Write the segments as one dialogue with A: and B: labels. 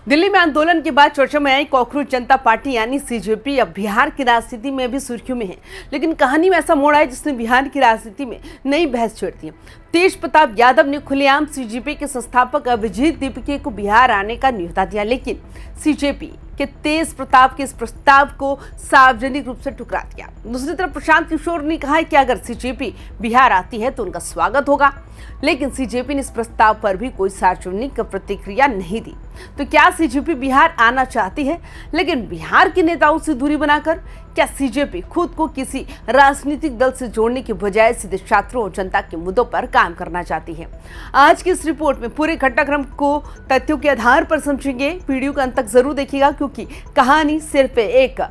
A: दिल्ली में आंदोलन के बाद चर्चा में आई कॉकरोच जनता पार्टी यानी सीजेपी अब बिहार की राजनीति में भी सुर्खियों में है। लेकिन कहानी में ऐसा मोड़ आया जिसने बिहार की राजनीति में नई बहस छेड़ दी। तेज प्रताप यादव ने खुलेआम सीजेपी के संस्थापक अभिजीत दीपके को बिहार आने का न्योता दिया, लेकिन सीजेपी के तेज प्रताप के इस प्रस्ताव को सार्वजनिक रूप से ठुकरा दिया। दूसरी तरफ प्रशांत किशोर ने कहा है कि अगर सीजेपी बिहार आती है तो उनका स्वागत होगा, लेकिन सीजेपी ने इस प्रस्ताव पर भी कोई सार्वजनिक प्रतिक्रिया नहीं दी। तो क्या सीजेपी बिहार आना चाहती है, लेकिन बिहार के नेताओं से दूरी बनाकर? क्या सीजेपी खुद को किसी राजनीतिक दल से जोड़ने के बजाय सीधे छात्रों और जनता के मुद्दों पर काम करना चाहती है? आज की इस रिपोर्ट में पूरे घटनाक्रम को तथ्यों के आधार पर समझेंगे। वीडियो का अंत तक जरूर देखिएगा, क्योंकि कहानी सिर्फ एक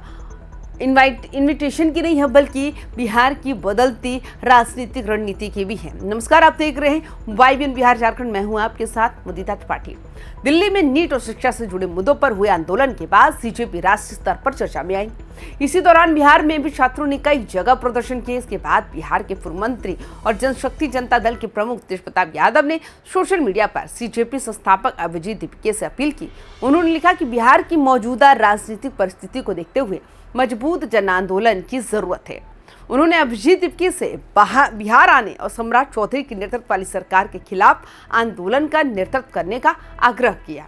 A: इन्विटेशन की नहीं है, बल्कि बिहार की बदलती राजनीतिक रणनीति की भी है। नमस्कार, आप देख रहे हैं YBN बिहार झारखंड। मैं हूं आपके साथ मुदिता त्रिपाठी। दिल्ली में नीट और शिक्षा से जुड़े मुद्दों पर हुए आंदोलन के बाद सीजेपी राष्ट्रीय स्तर पर चर्चा में आई। इसी दौरान बिहार में भी छात्रों ने कई जगह प्रदर्शन किए। इसके बाद बिहार के पूर्व मंत्री और जनशक्ति जनता दल के प्रमुख तेज प्रताप यादव ने सोशल मीडिया पर सीजेपी संस्थापक अभिजीत दीपके से अपील की। उन्होंने लिखा कि बिहार की मौजूदा राजनीतिक परिस्थिति को देखते हुए मजबूत जन आंदोलन की जरूरत है। उन्होंने अभिजीत दीपके से बिहार आने और सम्राट चौधरी के नेतृत्व वाली सरकार के खिलाफ आंदोलन का नेतृत्व करने का आग्रह किया।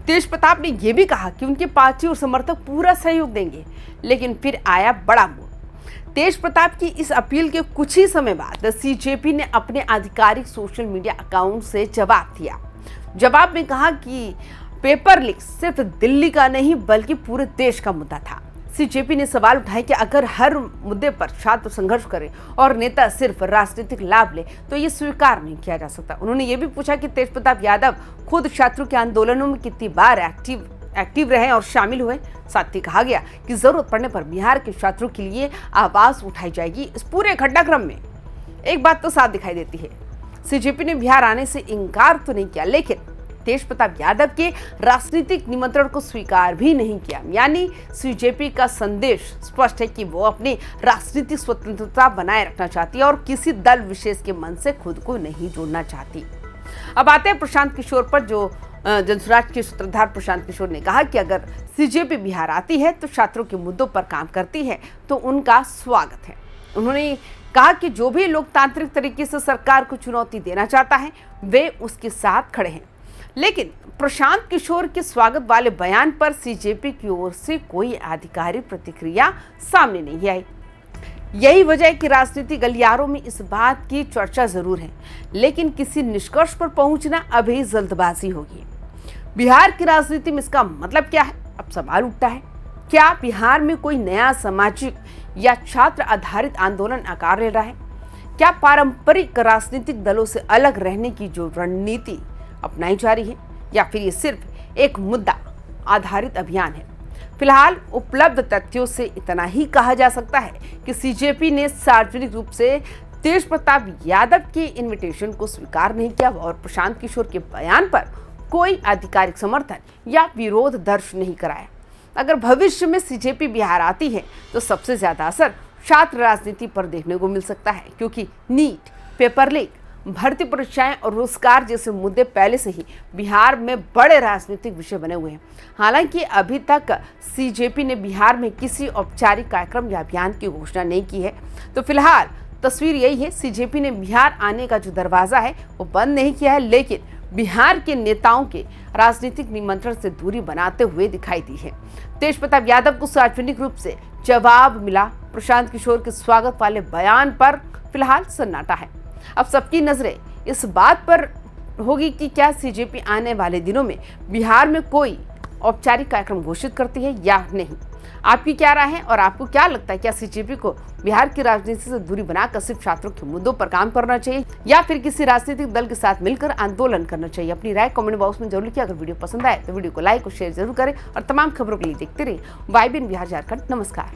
A: तेज प्रताप ने यह भी कहा कि उनके पार्टी और समर्थक पूरा सहयोग देंगे, लेकिन फिर आया बड़ा मोड़। तेज प्रताप की इस अपील के कुछ ही समय बाद सीजेपी ने अपने आधिकारिक सोशल मीडिया अकाउंट से जवाब दिया। जवाब में कहा कि पेपर लीक सिर्फ दिल्ली का नहीं बल्कि पूरे देश का मुद्दा था। सीजेपी ने सवाल उठाए कि अगर हर मुद्दे पर छात्र संघर्ष करें और नेता सिर्फ राजनीतिक लाभ ले तो ये स्वीकार नहीं किया जा सकता। उन्होंने ये भी पूछा कि तेज प्रताप यादव खुद छात्रों के आंदोलनों में कितनी बार एक्टिव रहे और शामिल हुए। साथ ही कहा गया कि जरूरत पड़ने पर बिहार के छात्रों के लिए आवाज उठाई जाएगी। इस पूरे घटनाक्रम में एक बात तो साफ दिखाई देती है, सीजेपी ने बिहार आने से इनकार तो नहीं किया, लेकिन तेज प्रताप यादव के राजनीतिक निमंत्रण को स्वीकार भी नहीं किया। यानी सीजेपी का संदेश स्पष्ट है कि वो अपनी राजनीतिक स्वतंत्रता बनाए रखना चाहती है और किसी दल विशेष के मन से खुद को नहीं जोड़ना चाहती। अब आते हैं प्रशांत किशोर पर। जो जनसुराज के सूत्रधार प्रशांत किशोर ने कहा कि अगर सीजेपी बिहार आती है तो छात्रों के मुद्दों पर काम करती है तो उनका स्वागत है। उन्होंने कहा कि जो भी लोकतांत्रिक तरीके से सरकार को चुनौती देना चाहता है वे उसके साथ खड़े हैं। लेकिन प्रशांत किशोर के स्वागत वाले बयान पर सीजेपी की ओर से कोई आधिकारिक प्रतिक्रिया सामने नहीं आई। यही वजह है कि राजनीतिक गलियारों में इस बात की चर्चा जरूर है, लेकिन किसी निष्कर्ष पर पहुंचना अभी जल्दबाजी होगी। बिहार की राजनीति में इसका मतलब क्या है? अब सवाल उठता है, क्या बिहार में कोई नया सामाजिक या छात्र आधारित आंदोलन आकार ले रहा है? क्या पारंपरिक राजनीतिक दलों से अलग रहने की जो रणनीति अपनाई जा रही है, या फिर ये सिर्फ एक मुद्दा आधारित अभियान है? फिलहाल उपलब्ध तथ्यों से इतना ही कहा जा सकता है कि सीजेपी ने सार्वजनिक रूप से तेज प्रताप यादव के इनविटेशन को स्वीकार नहीं किया और प्रशांत किशोर के बयान पर कोई आधिकारिक समर्थन या विरोध दर्ज नहीं कराया। अगर भविष्य में सीजेपी बिहार आती है तो सबसे ज्यादा असर छात्र राजनीति पर देखने को मिल सकता है, क्योंकि नीट, पेपर लीक, भर्ती परीक्षाएं और रोजगार जैसे मुद्दे पहले से ही बिहार में बड़े राजनीतिक विषय बने हुए हैं। हालांकि अभी तक सीजेपी ने बिहार में किसी औपचारिक कार्यक्रम या अभियान की घोषणा नहीं की है। तो फिलहाल तस्वीर यही है, सीजेपी ने बिहार आने का जो दरवाजा है वो बंद नहीं किया है, लेकिन बिहार के नेताओं के राजनीतिक निमंत्रण से दूरी बनाते हुए दिखाई दी है। तेज प्रताप यादव को सार्वजनिक रूप से जवाब मिला। प्रशांत किशोर के स्वागत वाले बयान पर फिलहाल सन्नाटा है। अब सबकी नजरें इस बात पर होगी कि क्या सीजेपी आने वाले दिनों में बिहार में कोई औपचारिक कार्यक्रम घोषित करती है या नहीं। आपकी क्या राय है और आपको क्या लगता है, क्या सीजेपी को बिहार की राजनीति से दूरी बनाकर सिर्फ छात्रों के मुद्दों पर काम करना चाहिए या फिर किसी राजनीतिक दल के साथ मिलकर आंदोलन करना चाहिए? अपनी राय कमेंट बॉक्स में जरूर लिखिए। अगर वीडियो पसंद आए तो वीडियो को लाइक और शेयर जरूर करें और तमाम खबरों के लिए देखते रहिए YBN बिहार झारखंड। नमस्कार।